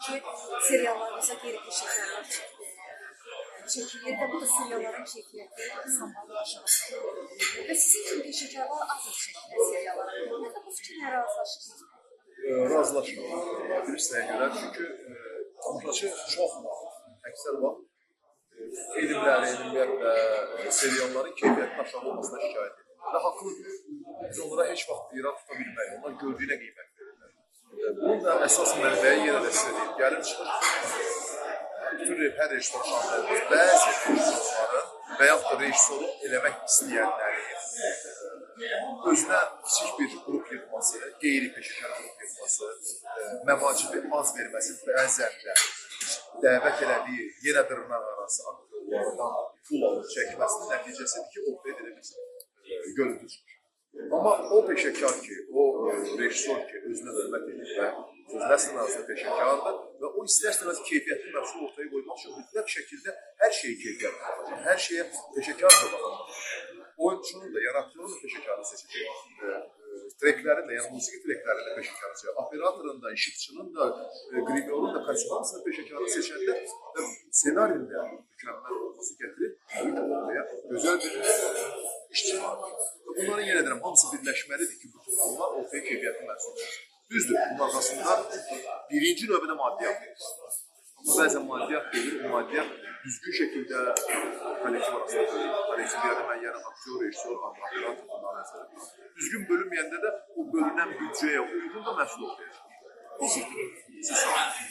ki, seriallarımıza qeyri-peşəkarlar çekilir və bu da serialların keyfiyyəti sambalını aşağı salır. Və sizin kimi peşəkarlar az çəkilir seriallara. Nə də bu fikirlə razılaşırsınız? Razılaşmıram. Bilirsinə görə, çünki tamaşaçı çox əksər vaxt filmlərin, ümumiyyətlə serialların keyfiyyətinin aşağı olmasına şikayət edir. Və haqlıdır. Biz onlara heç vaxt irad tuta bilməyik. Onlar gördüyünə qiymət verirlər. Bunun da əsas mənbəyi yenə də sizə deyib. Gəlin çıxır. Bütün hər rejissor şahlarımız bəzi rejissorların və yaxud da rejissoru eləmək istəyənlərin özünə kiçik bir qrup yığması, qeyri-peşəkar qrup yığması, məvacibi az verməsi bəzən də dəvət elədiyi yenə dırnaq arası aktyorlardan pul alıb çəkməsinin nəticəsidir ki, o görüntü çıxır. Amma o peşəkar ki, o rejissor ki, özünə hörmət edir və sözləsin arasında peşəkardır və o istər-istəməz keyfiyyətli məhsul ortaya qoymaq üçün mütləq şəkildə hər şeyi keyfiyyətli baxacaq, hər şeyə peşəkardır baxacaq. Oyunçunun da, yaratıcının da peşəkarını seçəcək. Treklərin də, yəni musiqi treklərinin də peşəkarını seçəcək. Operatorun da, işıqçının da, qrimyorun da, kostümün peşəkarını seçəndə senarinin də mükəmməl olması gətirir. Ortaya gözəl bir işçi var. Bunların yenə deyirəm, hamısı birləşməlidir ki, bütün bunlar ortaya keyfiyyətli məhsul olsun. Düzdür, bunun arxasında birinci növbədə maddiyyat verir. Amma bəzən maddiyyat verir, maddiyyat düzgün şəkildə kollektiv arasında verir. Kollektiv yerdə mən yəni aktyor, rejissor, operator, bunlar nəzərə. Düzgün bölünməyəndə də o bölünən büdcəyə uyğun da məhsul ortaya çıxır. Təşəkkür ederim. Siz sağ olun.